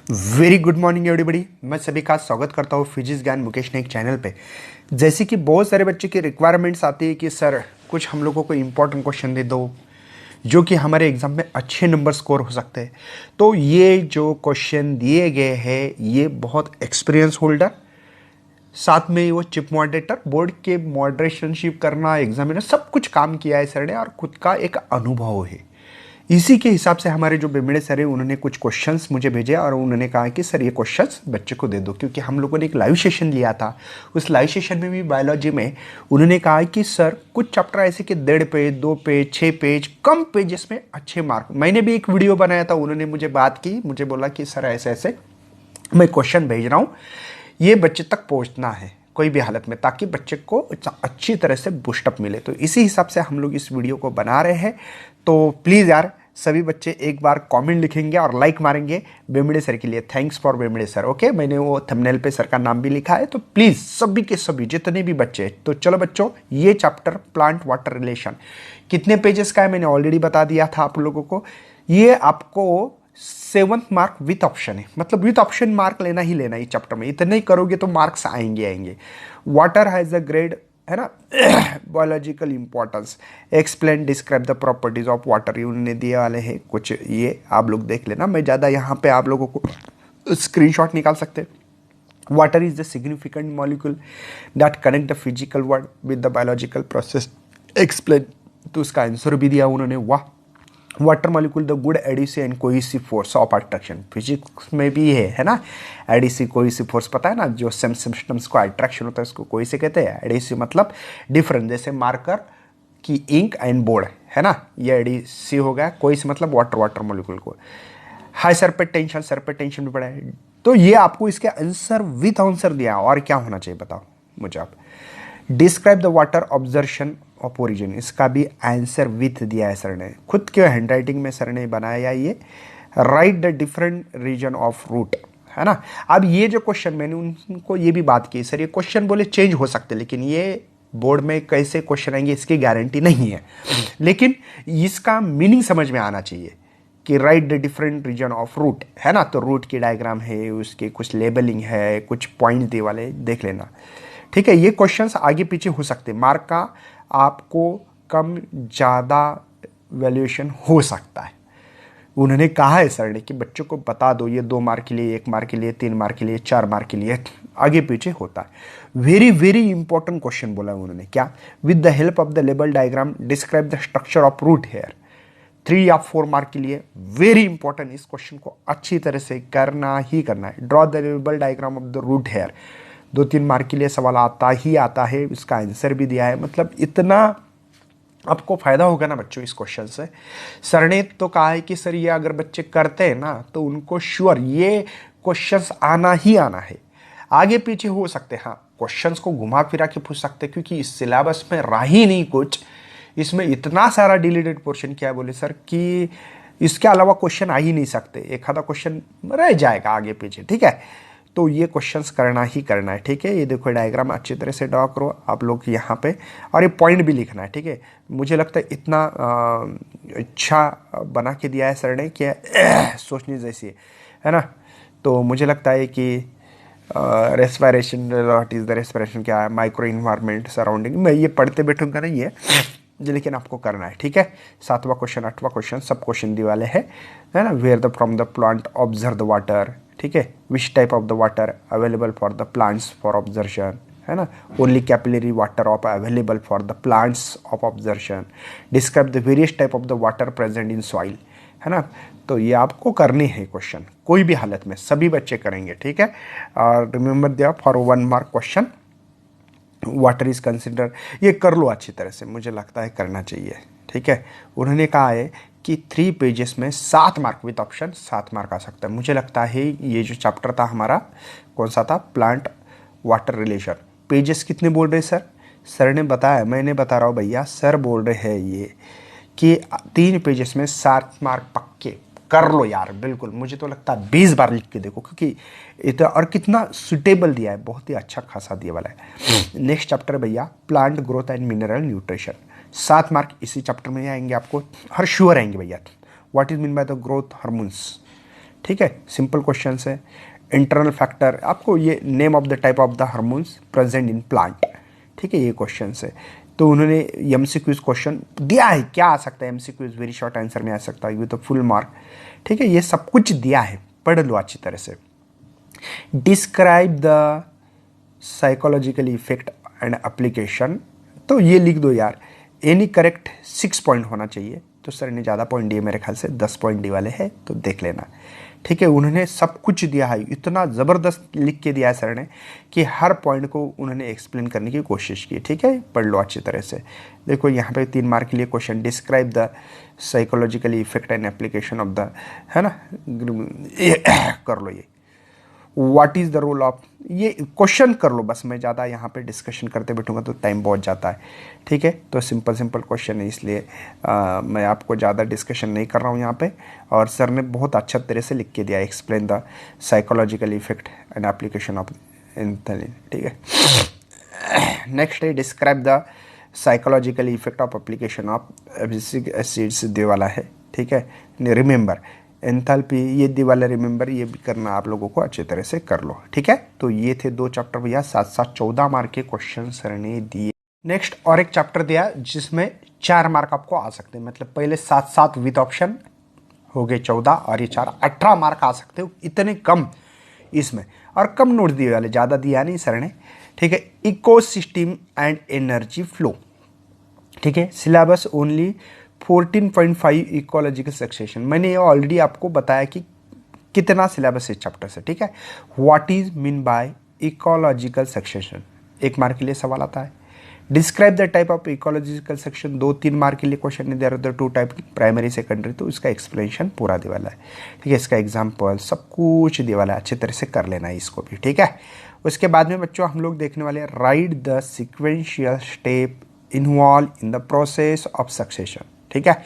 Very good morning everybody. मैं सभी का स्वागत करता हूँ फिजिक्स ज्ञान मुकेश नाइक चैनल पे। जैसे कि बहुत सारे बच्चे की रिक्वायरमेंट्स आती है कि सर कुछ हम लोगों को इम्पोर्टेंट क्वेश्चन दे दो जो कि हमारे एग्जाम में अच्छे नंबर स्कोर हो सकते हैं। तो ये जो क्वेश्चन दिए गए हैं ये बहुत एक्सपीरियंस होल्डर, साथ में वो चिप मॉडरेटर, बोर्ड के मॉडरेशनशिप करना, एग्जामिनर, सब कुछ काम किया है सर ने और खुद का एक अनुभव है। इसी के हिसाब से हमारे जो बेमड़े सर है उन्होंने कुछ क्वेश्चंस मुझे भेजे और उन्होंने कहा कि सर ये क्वेश्चंस बच्चे को दे दो, क्योंकि हम लोगों ने एक लाइव सेशन लिया था। उस लाइव सेशन में भी बायोलॉजी में उन्होंने कहा कि सर कुछ चैप्टर ऐसे कि 1.5 पेज, 2 पेज, 6 पेज, कम पेजेस में अच्छे मार्क। मैंने भी एक वीडियो बनाया था, उन्होंने मुझे बात की, मुझे बोला कि सर ऐसे ऐसे मैं क्वेश्चन भेज रहा हूँ, ये बच्चे तक पहुँचना है कोई भी हालत में, ताकि बच्चे को अच्छी तरह से बूस्टअप मिले। तो इसी हिसाब से हम लोग इस वीडियो को बना रहे हैं। तो प्लीज़ यार सभी बच्चे एक बार कमेंट लिखेंगे और लाइक मारेंगे बेमड़े सर के लिए। थैंक्स फॉर बेमड़े सर। ओके, मैंने वो थंबनेल पे सर का नाम भी लिखा है। तो प्लीज़ सभी के सभी जितने भी बच्चे, तो चलो बच्चों, ये चैप्टर प्लांट वाटर रिलेशन कितने पेजेस का है मैंने ऑलरेडी बता दिया था आप लोगों को। ये आपको 7th मार्क विथ ऑप्शन है, मतलब विथ ऑप्शन मार्क लेना ही लेना है चैप्टर में। इतने ही करोगे तो मार्क्स आएंगे। वाटर हैज़ अ ग्रेड, है ना, biological importance, explain describe the properties of water, उन्होंने दिए वाले हैं कुछ, ये आप लोग देख लेना। मैं ज़्यादा यहाँ पे आप लोगों को स्क्रीनशॉट निकाल सकते हैं। Water is the significant molecule that connect the physical world with the biological process, explain. तो उसका आंसर भी दिया उन्होंने, वाह। Water molecule the good adhesive and cohesive force of attraction, physics में भी है ना। एडिसिव कोहेसिव फोर्स पता है ना, जो सेम सिस्टम्स को अट्रैक्शन होता है उसको कोहेसिव कहते हैं। एडिसिव मतलब डिफरेंट, जैसे मार्कर की इंक एंड बोर्ड, है ना, ये एडिसिव हो गया। कोहेसिव मतलब वाटर, वाटर मॉलिक्यूल को। हाई सरफेस टेंशन भी पड़ा है। तो ये आपको इसके आंसर विथ आंसर दिया, और क्या होना चाहिए बताओ मुझे आप। Describe the water observation of origin, इसका भी आंसर विथ दिया है सर ने, खुद के हैंडराइटिंग में सर ने बनाया ये। Write the different region of root, है ना। अब ये जो क्वेश्चन मैंने उनको ये भी बात की, सर ये क्वेश्चन बोले चेंज हो सकते, लेकिन ये बोर्ड में कैसे क्वेश्चन आएंगे इसकी गारंटी नहीं है, लेकिन इसका मीनिंग समझ में आना चाहिए कि write the different region of root, है ना। तो रूट की डायग्राम है, उसके कुछ लेबलिंग है, कुछ पॉइंट दे वाले देख लेना, ठीक है। ये क्वेश्चंस आगे पीछे हो सकते, मार्क का आपको कम ज़्यादा वैल्यूएशन हो सकता है। उन्होंने कहा है सर ने कि बच्चों को बता दो, ये 2 मार्क के लिए, 1 मार्क के लिए, 3 मार्क के लिए, 4 मार्क के लिए आगे पीछे होता है। वेरी वेरी इंपॉर्टेंट क्वेश्चन बोला उन्होंने, क्या, with the help of the label diagram describe the structure of root here. 3 या 4 मार्क के लिए वेरी इंपॉर्टेंट, इस क्वेश्चन को अच्छी तरह से करना ही करना है। Draw the label diagram of the root here, 2-3 mark के लिए सवाल आता ही आता है, इसका आंसर भी दिया है। मतलब इतना आपको फायदा होगा ना बच्चों इस क्वेश्चन से। सर ने तो कहा है कि सर ये अगर बच्चे करते हैं ना तो उनको श्योर ये क्वेश्चंस आना ही आना है। आगे पीछे हो सकते, हाँ क्वेश्चंस को घुमा फिरा के पूछ सकते, क्योंकि इस सिलेबस में रहा ही नहीं कुछ, इसमें इतना सारा डिलीटेड पोर्शन क्या है बोले सर कि इसके अलावा क्वेश्चन आ ही नहीं सकते, एक आधा क्वेश्चन रह जाएगा आगे पीछे, ठीक है। तो ये क्वेश्चंस करना ही करना है, ठीक है। ये देखो डायग्राम अच्छी तरह से ड्रॉ करो आप लोग यहाँ पे, और ये पॉइंट भी लिखना है, ठीक है। मुझे लगता है इतना अच्छा बना के दिया है सर ने कि सोचने जैसी है ना। तो मुझे लगता है कि respiration, what is the respiration, क्या है, माइक्रो इन्वायरमेंट सराउंडिंग, मैं ये पढ़ते बैठूंगा नहीं है, लेकिन आपको करना है, ठीक है। 7वां क्वेश्चन, 8वां क्वेश्चन, सब क्वेश्चन दी वाले है ना। Where the from the plant observe the water, ठीक है। Which type of the water available for the plants for observation, है ना। Only capillary water of available for the plants of observation. Describe the various type of the water present in soil, है ना। तो ये आपको करने हैं question, कोई भी हालत में सभी बच्चे करेंगे, ठीक है। और रिमेंबर दिया for 1 mark question water is consider, ये कर लो अच्छी तरह से, मुझे लगता है करना चाहिए, ठीक है। उन्होंने कहा है कि 3 पेजेस में 7 मार्क विथ ऑप्शन 7 मार्क आ सकता है। मुझे लगता है ये जो चैप्टर था हमारा, कौन सा था, प्लांट वाटर रिलेशन, पेजेस कितने बोल रहे सर, सर ने बताया, मैंने बता रहा हूँ भैया, सर बोल रहे हैं ये कि 3 पेजेस में 7 मार्क पक्के, कर लो यार बिल्कुल। मुझे तो लगता है 20 बार लिख के देखो, क्योंकि इतना, और कितना सुटेबल दिया है, बहुत ही अच्छा खासा दिया वाला है। नेक्स्ट चैप्टर भैया plant growth and mineral nutrition, 7 mark इसी चैप्टर में आएंगे आपको, हर श्योर आएंगे भैया। What is mean by the growth hormones, ठीक है, सिंपल क्वेश्चन है। इंटरनल फैक्टर, आपको ये name of the type of the hormones present in plant, ठीक है, ये क्वेश्चन है। तो उन्होंने एमसीक्यूज क्वेश्चन दिया है, क्या आ सकता है एमसीक्यूज, वेरी शॉर्ट आंसर में आ सकता है, ये तो फुल मार्क, ठीक है, ये सब कुछ दिया है, पढ़ लो अच्छी तरह से। Describe the psychological effect and application, तो ये लिख दो यार, एनी करेक्ट 6 पॉइंट होना चाहिए। तो सर ने ज़्यादा पॉइंट दिए, मेरे ख्याल से 10 पॉइंट डी वाले हैं, तो देख लेना, ठीक है। उन्होंने सब कुछ दिया है, इतना ज़बरदस्त लिख के दिया है सर ने कि हर पॉइंट को उन्होंने एक्सप्लेन करने की कोशिश की, ठीक है, पढ़ लो अच्छी तरह से। देखो यहाँ पे 3 मार्क के लिए question, describe the psychological effect and application of the, है ना, कर लो ये। What is the role of, ये क्वेश्चन कर लो बस, मैं ज़्यादा यहाँ पे डिस्कशन करते बैठूंगा तो टाइम बहुत जाता है, ठीक है। तो सिंपल सिंपल क्वेश्चन है, इसलिए मैं आपको ज़्यादा डिस्कशन नहीं कर रहा हूँ यहाँ पे। और सर ने बहुत अच्छा तरह से लिख के दिया, explain the psychological effect and application of insulin, ठीक है। नेक्स्ट है describe the psychological effect of application of abscisic acids, दे वाला है, ठीक है। रिमेंबर एंथैल्पी, ये दी वाला रिमेंबर, ये भी करना आप लोगों को अच्छी तरह से कर लो, ठीक है। तो ये थे 2 चैप्टर भैया, 7-7 14 मार्क के क्वेश्चन सर ने दिए। नेक्स्ट और एक चैप्टर दिया जिसमें 4 मार्क आपको आ सकते हैं, मतलब पहले 7-7 विद ऑप्शन हो गए 14, और ये 4 18 मार्क आ सकते हो, इतने कम इसमें, और कम नोट दिए वाले, ज़्यादा दिया नहीं सर ने, ठीक है। इकोसिस्टम एंड एनर्जी फ्लो, ठीक है। सिलेबस ओनली 14.5 इकोलॉजिकल सक्सेशन, मैंने ये ऑलरेडी आपको बताया कि कितना सिलेबस इस चैप्टर से, ठीक है। What is mean by ecological succession, 1 mark के लिए सवाल आता है। Describe the type of ecological section, 2-3 mark के लिए क्वेश्चन नहीं दे रहे, 2 टाइप की, प्राइमरी सेकेंडरी, तो इसका एक्सप्लेनेशन पूरा दे वाला है, ठीक है। इसका एग्जाम्पल सब कुछ दे वाला है, अच्छे तरह से कर लेना है इसको भी, ठीक है। उसके बाद में बच्चों हम लोग देखने वाले हैं right the sequential step involve in the process of succession, ठीक है।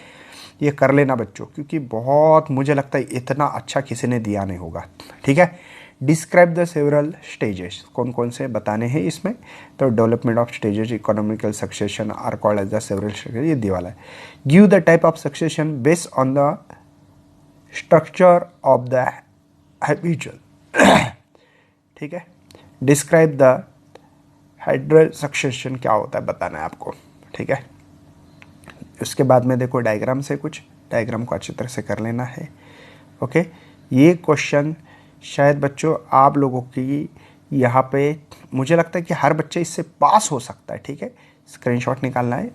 ये कर लेना बच्चों, क्योंकि बहुत मुझे लगता है इतना अच्छा किसी ने दिया नहीं होगा, ठीक है। डिस्क्राइब द सेवरल स्टेजेस, कौन कौन से बताने हैं इसमें, तो development of stages economical succession are called as the several stages, ये दिया वाला है। Give the type of succession based on the structure of the habitual, ठीक है। डिस्क्राइब द हाइड्रल सक्सेशन, क्या होता है बताना है आपको, ठीक है। उसके बाद में देखो डायग्राम से, कुछ डायग्राम को अच्छी तरह से कर लेना है, ओके। ये क्वेश्चन शायद बच्चों आप लोगों की यहाँ पे मुझे लगता है कि हर बच्चे इससे पास हो सकता है, ठीक है। स्क्रीनशॉट निकालना है।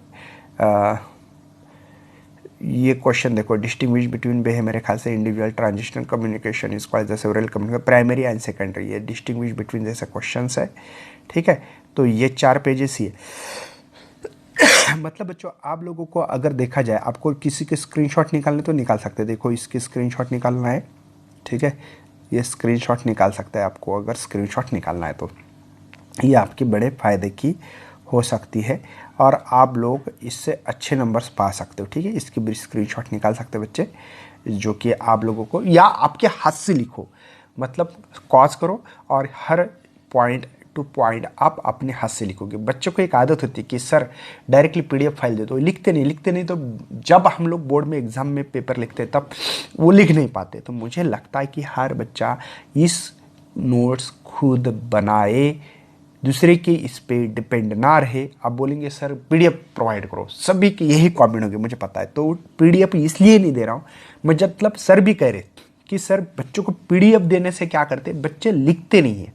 ये क्वेश्चन देखो, डिस्टिंग्विश बिटवीन बे है मेरे ख्याल से, individual transitional communication is called the several communication, primary and secondary, ये डिस्टिंग्विश बिटवीन जैसे क्वेश्चन है, ठीक है। तो ये 4 पेजेस ही है। मतलब बच्चों आप लोगों को अगर देखा जाए, आपको किसी के स्क्रीनशॉट निकालने तो निकाल सकते हैं, देखो इसकी स्क्रीनशॉट निकालना है, ठीक है। ये स्क्रीनशॉट निकाल सकता है आपको, अगर स्क्रीनशॉट निकालना है तो ये आपके बड़े फ़ायदे की हो सकती है, और आप लोग इससे अच्छे नंबर्स पा सकते हो, ठीक है। इसकी भी स्क्रीनशॉट निकाल सकते हैं बच्चे, जो कि आप लोगों को, या आपके हाथ से लिखो, मतलब कॉज करो और हर पॉइंट टू पॉइंट आप अपने हाथ से लिखोगे। बच्चों को एक आदत होती है कि सर डायरेक्टली पीडीएफ फाइल दे दो, लिखते नहीं, तो जब हम लोग बोर्ड में एग्जाम में पेपर लिखते हैं तब वो लिख नहीं पाते। तो मुझे लगता है कि हर बच्चा इस नोट्स खुद बनाए, दूसरे के इस पे डिपेंड ना रहे। आप बोलेंगे सर पीडीएफ प्रोवाइड करो, सभी की यही कमेंट होगी, मुझे पता है। तो पीडीएफ इसलिए नहीं दे रहा हूँ मैं, मतलब सर भी कह रहे कि सर बच्चों को पीडीएफ देने से क्या करते, बच्चे लिखते नहीं हैं।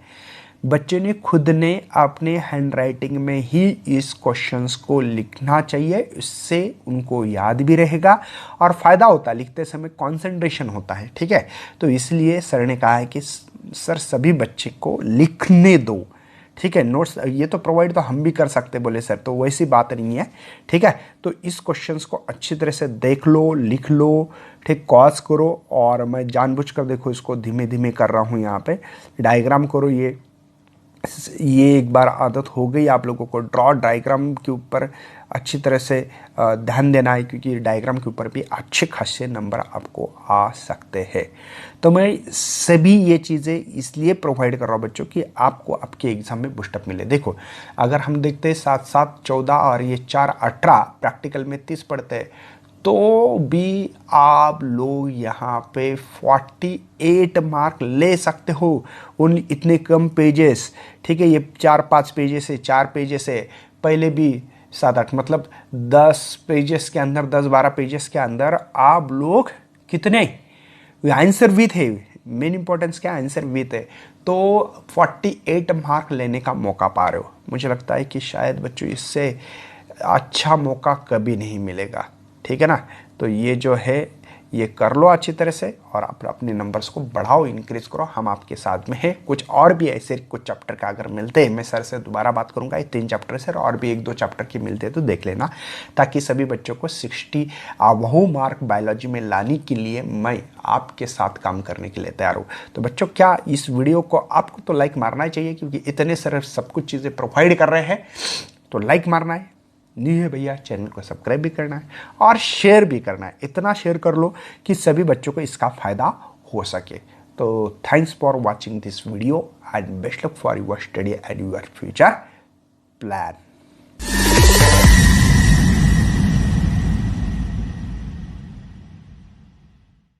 बच्चे ने खुद ने अपने हैंड राइटिंग में ही इस क्वेश्चंस को लिखना चाहिए, इससे उनको याद भी रहेगा और फ़ायदा होता है, लिखते समय कंसंट्रेशन होता है, ठीक है। तो इसलिए सर ने कहा है कि सर सभी बच्चे को लिखने दो, ठीक है। नोट्स ये तो प्रोवाइड तो हम भी कर सकते बोले सर, तो वैसी बात नहीं है, ठीक है। तो इस क्वेश्चंस को अच्छी तरह से देख लो, लिख लो, ठीक, कॉज करो। और मैं जानबूझकर देखो इसको धीमे धीमे कर रहा हूँ, यहाँ पे डायग्राम करो। ये एक बार आदत हो गई आप लोगों को, ड्रॉ डायग्राम के ऊपर अच्छी तरह से ध्यान देना है, क्योंकि डायग्राम के ऊपर भी अच्छे खासे नंबर आपको आ सकते हैं। तो मैं सभी ये चीज़ें इसलिए प्रोवाइड कर रहा हूँ बच्चों कि आपको आपके एग्जाम में बूस्टअप मिले। देखो अगर हम देखते हैं 7-7 14 और ये 4 18, प्रैक्टिकल में 30 पढ़ते हैं, तो भी आप लोग यहाँ पे 48 मार्क ले सकते हो उन इतने कम पेजेस। ठीक है, ये 4-5 पेजेस है, 4 पेजेस है, पहले भी 7-8, मतलब 10 पेजेस के अंदर, 10-12 पेजेस के अंदर आप लोग कितने आंसर विथ है, मेन इंपॉर्टेंस क्या, आंसर विथ है, तो 48 मार्क लेने का मौका पा रहे हो। मुझे लगता है कि शायद बच्चों इससे अच्छा मौका कभी नहीं मिलेगा। ठीक है ना, तो ये जो है ये कर लो अच्छी तरह से और आप अपने नंबर्स को बढ़ाओ, इंक्रीज करो, हम आपके साथ में हैं। कुछ और भी ऐसे कुछ चैप्टर का अगर मिलते हैं, मैं सर से दोबारा बात करूंगा, ये 3 चैप्टर सर और भी 1-2 चैप्टर की मिलते हैं तो देख लेना, ताकि सभी बच्चों को 60 अबव मार्क बायोलॉजी में लाने के लिए मैं आपके साथ काम करने के लिए तैयार हूँ। तो बच्चों क्या इस वीडियो को आपको तो लाइक मारना ही चाहिए, क्योंकि इतने सर सब कुछ चीज़ें प्रोवाइड कर रहे हैं, तो लाइक मारना है, नहीं है भैया चैनल को सब्सक्राइब भी करना है और शेयर भी करना है। इतना शेयर कर लो कि सभी बच्चों को इसका फायदा हो सके। तो thanks for watching this video and best luck for your study and your future plan.